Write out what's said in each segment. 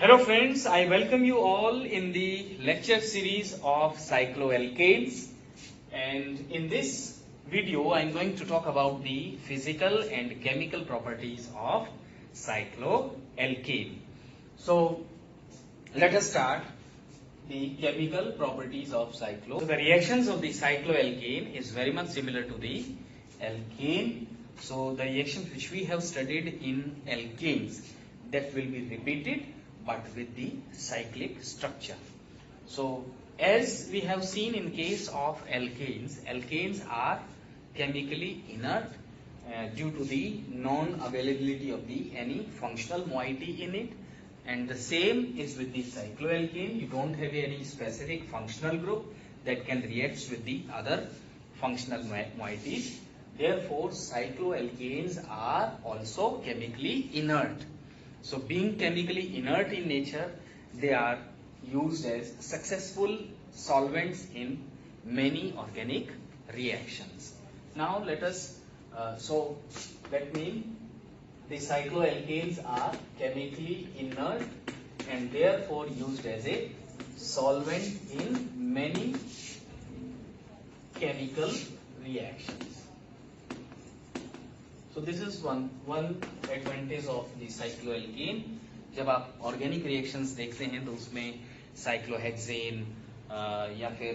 Hello friends, I welcome you all in the lecture series of cycloalkanes, and in this video I am going to talk about the physical and chemical properties of cycloalkane. So let us start the chemical properties of cyclo. So the reactions of the cycloalkane is very much similar to the alkane. So the reactions which we have studied in alkanes, that will be repeated but with the cyclic structure. So as we have seen in case of alkanes, alkanes are chemically inert due to the non-availability of the any functional moiety in it, and the same is with the cycloalkane. You don't have any specific functional group that can react with the other functional moieties. Therefore, cycloalkanes are also chemically inert. So being chemically inert in nature, they are used as successful solvents in many organic reactions. Now let us, that means the cycloalkanes are chemically inert and therefore used as a solvent in many chemical reactions. So this is one advantage of the cycloalkane. जब आप organic reactions देखते हैं तो उसमें cyclohexane या फिर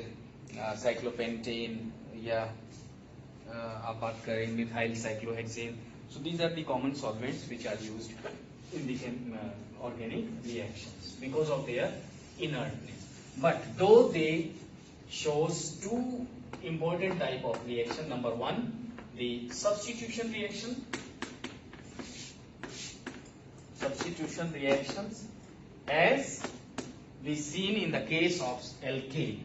cyclopentane या आप बात करें methyl cyclohexane. So these are the common solvents which are used in the organic reactions because of their inertness. But though they shows two important type of reaction. Number one, the substitution reaction. Substitution reactions as we seen in the case of alkane.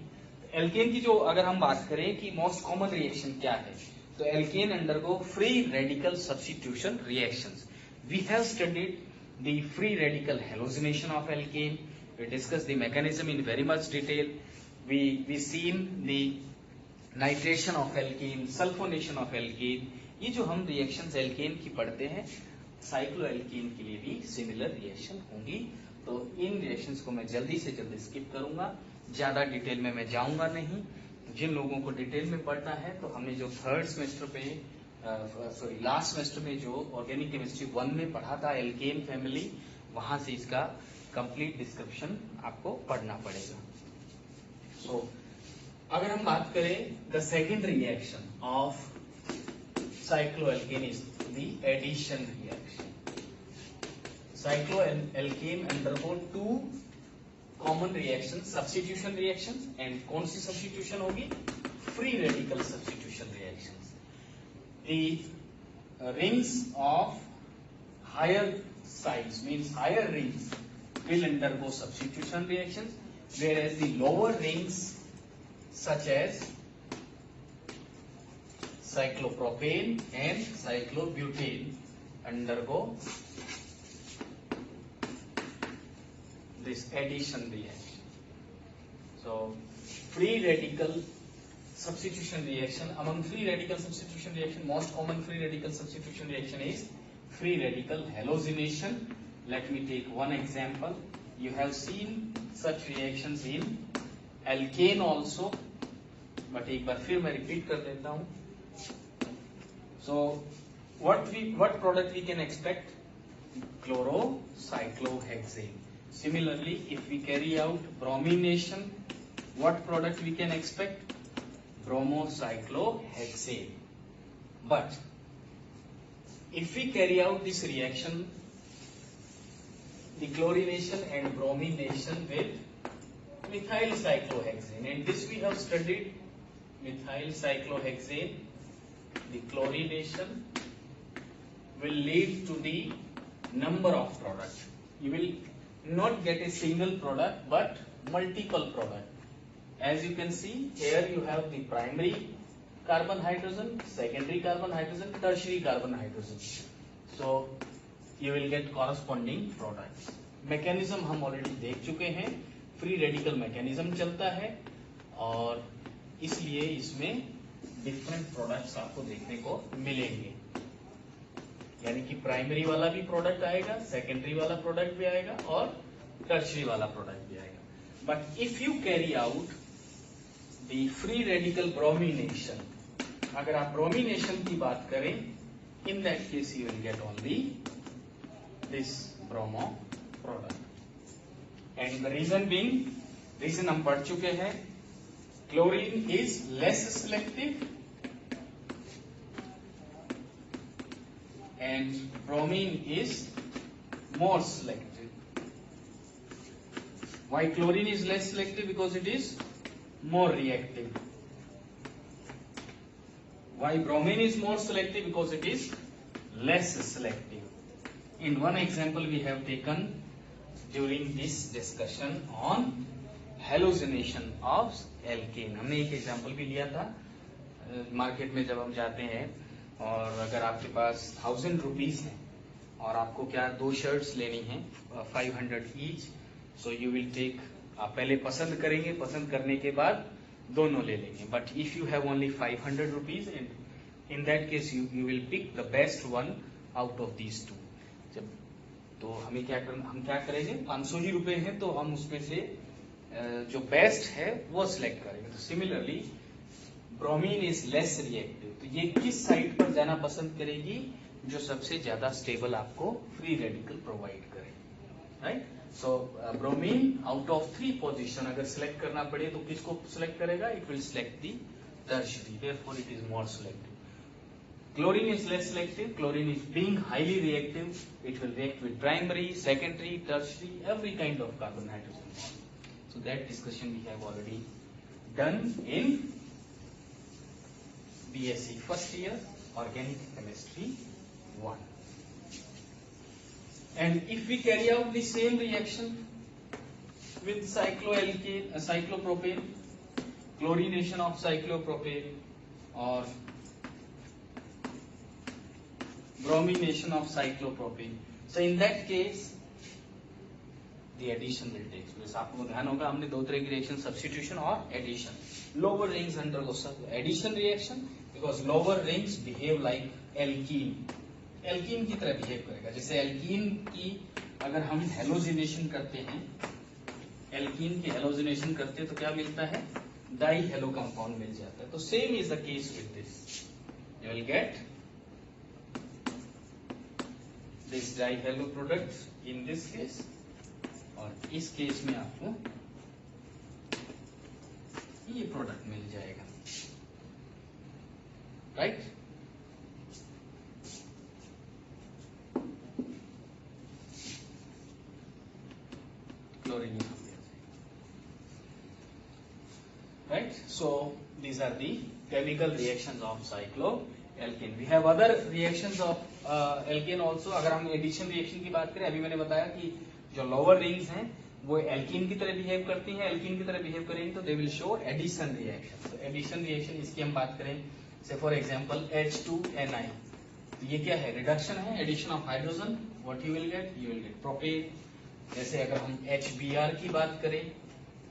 Alkane की जो अगर हम बात करें कि most common reaction क्या है, तो alkane undergo free radical substitution reactions. We have studied the free radical halogenation of alkane. We discuss the mechanism in very much detail. We seen the nitration of alkane, sulphonation of alkane. ये जो हम reactions alkene की पढ़ते हैं, cycloalkane के लिए भी similar reaction होंगी. तो इन रिएक्शंस को मैं जल्दी से जल्दी स्किप करूंगा, ज्यादा डिटेल में मैं जाऊंगा नहीं. जिन लोगों को डिटेल में पढ़ना है तो हमने जो थर्ड सेमेस्टर पे लास्ट सेमेस्टर में जो ऑर्गेनिक केमिस्ट्री 1 में पढ़ा था एल्केन फैमिली, वहां से इसका कंप्लीट डिस्क्रिप्शन आपको पढ़ना पड़ेगा. सो अगर हम बात करें the second reaction of cycloalkane is the addition reaction. Cycloalkane undergo two common reactions, substitution reactions, and कौन सी substitution होगी? Free radical substitution reactions. The rings of higher size means higher rings will undergo substitution reactions, whereas the lower rings such as cyclopropane and cyclobutane undergo this addition reaction. So free radical substitution reaction, among free radical substitution reaction, most common free radical substitution reaction is free radical halogenation. Let me take one example. You have seen such reactions in alkane also, but एक बार फिर मैं repeat कर देता हूं. So what product we can expect? Chlorocyclohexane. Similarly, if we carry out bromination, what product we can expect? Bromocyclohexane. But if we carry out this reaction, the chlorination and bromination with methyl cyclohexane, and this we have studied methyl cyclohexane. The chlorination will lead to the number of products. You will not get a single product but multiple products. As you can see here, you have the primary carbon hydrogen, secondary carbon hydrogen, tertiary carbon hydrogen. So you will get corresponding products. Mechanism हम already देख चुके हैं. Free radical mechanism चलता है और इसलिए इसमें different products आपको देखने को मिलेंगे. यानी कि प्राइमरी वाला भी प्रोडक्ट आएगा, सेकेंडरी वाला प्रोडक्ट भी आएगा और टर्शरी वाला प्रोडक्ट भी आएगा। But if you carry out the free radical bromination, अगर आप ब्रोमिनेशन की बात करें, in that case you will get only this bromo product. And the reason being, reason हम पढ़ चुके हैं, chlorine is less selective and bromine is more selective. Why chlorine is less selective? Because it is more reactive. Why bromine is more selective? Because it is less selective. In one example we have taken during this discussion on hallucination of alkane. हमने एक example भी लिया था, market में जब हम जाते हैं और अगर आपके पास 1000 रुपीज है और आपको क्या 2 शर्ट्स लेनी है 500 each, so you will take, आप पहले पसंद करेंगे, पसंद करने के बाद दोनों ले लेंगे। But if you have only 500 rupees, and in that case you will pick the best one out of these two. जब तो हमें हम क्या करेंगे, 500 ही रुपए हैं तो हम उसमें से जो बेस्ट है वो सिलेक्ट करेंगे। तो similarly bromine is less reactive, तो ये किस साइड पर जाना पसंद करेगी, जो सबसे ज्यादा स्टेबल आपको फ्री रेडिकल प्रोवाइड करे, right. So bromine out of 3 position अगर सिलेक्ट करना पड़े तो किसको सिलेक्ट करेगा, it will select the tertiary, therefore it is more selective. Chlorine is less selective, chlorine is being highly reactive, it will react with primary, secondary, tertiary, every kind of carbon, hydrogen. So that discussion we have already done in BSc first year Organic Chemistry 1. And if we carry out the same reaction with cycloalkane, cyclopropane, chlorination of cyclopropane or bromination of cyclopropane, so in that case the addition will take place. आपको ध्यान होगा हमने 2 तरह की reaction, substitution और addition. Lower rings undergo addition reaction because lower rings behave like alkene, alkene की तरह behave करेगा। जैसे एल्कीन की अगर हम हेलोजिनेशन करते हैं, एल्कीन की हेलोजिनेशन करते हैं तो क्या मिलता है, डाई हेलो कंपाउंड मिल जाता है। तो same is the case with this, you will get this dihalo product in this case, और इस केस में आपको ये प्रोडक्ट मिल जाएगा, right. Chlorine, right. So these are the chemical reactions of cycloalkane. We have other reactions of alkane also. अगर हम addition reaction की बात करें, अभी मैंने बताया कि जो लोअर रिंग्स हैं वो एल्कीन की तरह बिहेव करती हैं, एल्कीन की तरह बिहेव करेंगे तो they will show addition reaction. तो एडिशन रिएक्शन इसकी हम बात करें, से फॉर एग्जांपल H2Ni, तो ये क्या है, रिडक्शन है, addition of hydrogen. What you will get propane. जैसे अगर हम HBr की बात करें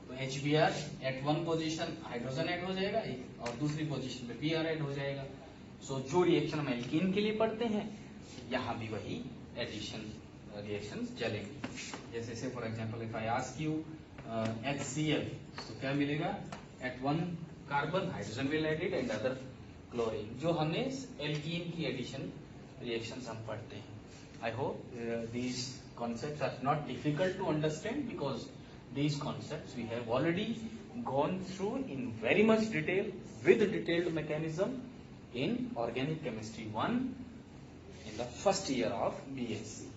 तो HBr at 1 position hydrogen add हो जाएगा और दूसरी पोजीशन पे Br ऐड हो जाएगा। सो जो रिएक्शन हम एल्कीन के लिए पढ़ते हैं, यहाँ भी वही एडिशन रिएक्शंस चलेंगी। जैसे से for example if I ask you HCl, तो क्या मिलेगा, at 1 carbon hydrogen will added and other chlorine, जो हमने एल्कीन की एडिशन रिएक्शंस हम पढ़ते हैं। I hope these concepts are not difficult to understand because these concepts we have already gone through in very much detail with detailed mechanism in Organic Chemistry 1 in the first year of BSc.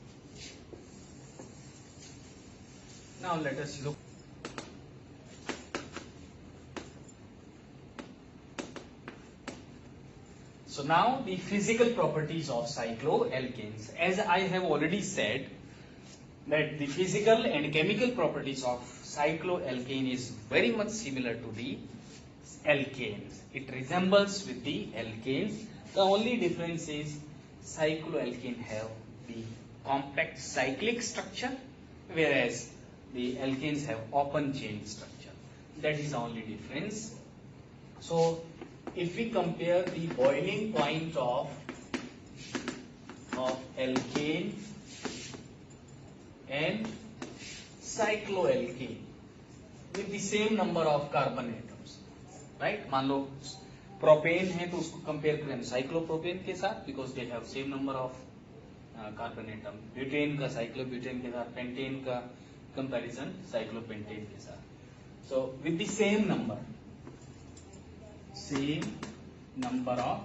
Now let us look. So now the physical properties of cycloalkanes. As I have already said, that the physical and chemical properties of cycloalkane is very much similar to the alkanes. It resembles with the alkanes. The only difference is cycloalkane have the compact cyclic structure, whereas the alkanes have open chain structure. That is the only difference. So if we compare the boiling point of alkane and cycloalkane with the same number of carbon atoms, right? मान लो propane है तो उसको compare करें cyclopropane के साथ because they have same number of carbon atom. Butane का cyclobutane के साथ, पेंटेन का कंपैरिजन साइक्लोपेंटेन के साथ. So with the same number of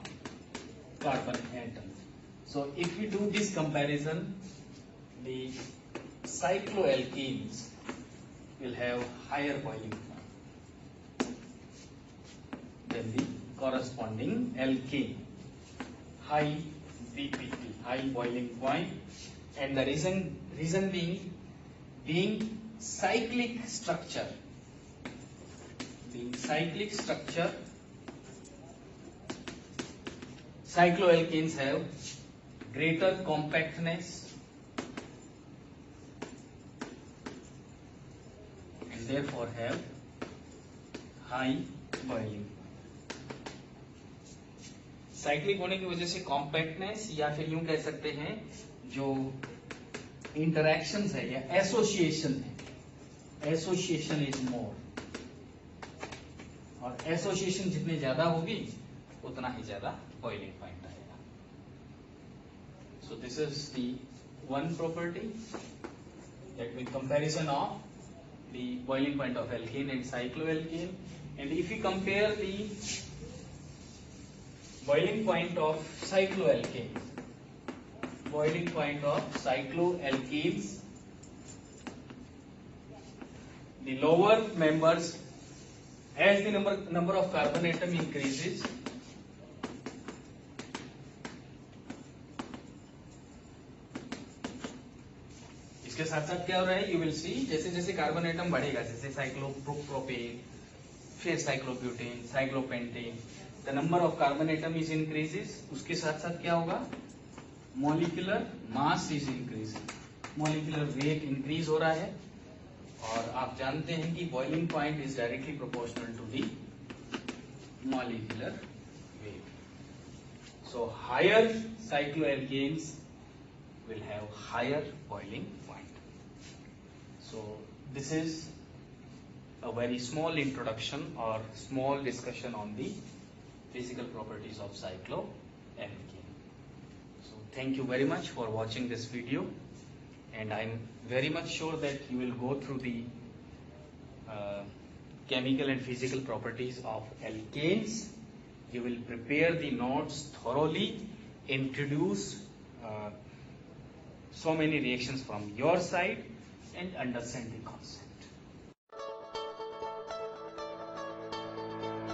carbon atoms. So if we do this comparison, the cycloalkenes will have higher boiling point than the corresponding alkane. High BPT, high boiling point, and the reason being cyclic structure. Cycloalkanes have greater compactness and therefore have high boiling point. Cyclic होने की वजह से compactness या फिर यूं कह सकते हैं जो इंटरैक्शंस है या एसोसिएशन है, एसोसिएशन इज मोर, और एसोसिएशन जितनी ज्यादा होगी उतना ही ज्यादा बॉइलिंग पॉइंट आएगा. So this is the one property that with comparison of the boiling point of alkene and cycloalkane. And if you compare the boiling point of cycloalkanes, the lower members, as the number of carbon atom increases, इसके साथ साथ क्या हो रहा है, you will see जैसे जैसे carbon atom बढ़ेगा, जैसे साइक्लोप्रोपेन, फिर cyclobutane, cyclopentane, the number of carbon atom is increases. उसके साथ साथ क्या होगा, molecular mass is increasing, molecular weight increase हो रहा है. और आप जानते हैं कि boiling point is directly proportional to the molecular weight. So higher cycloalkanes will have higher boiling point. So this is a very small introduction or small discussion on the physical properties of cycloalkane. So thank you very much for watching this video, and I'm very much sure that you will go through the chemical and physical properties of alkanes. You will prepare the notes thoroughly, introduce so many reactions from your side, and understand the concept.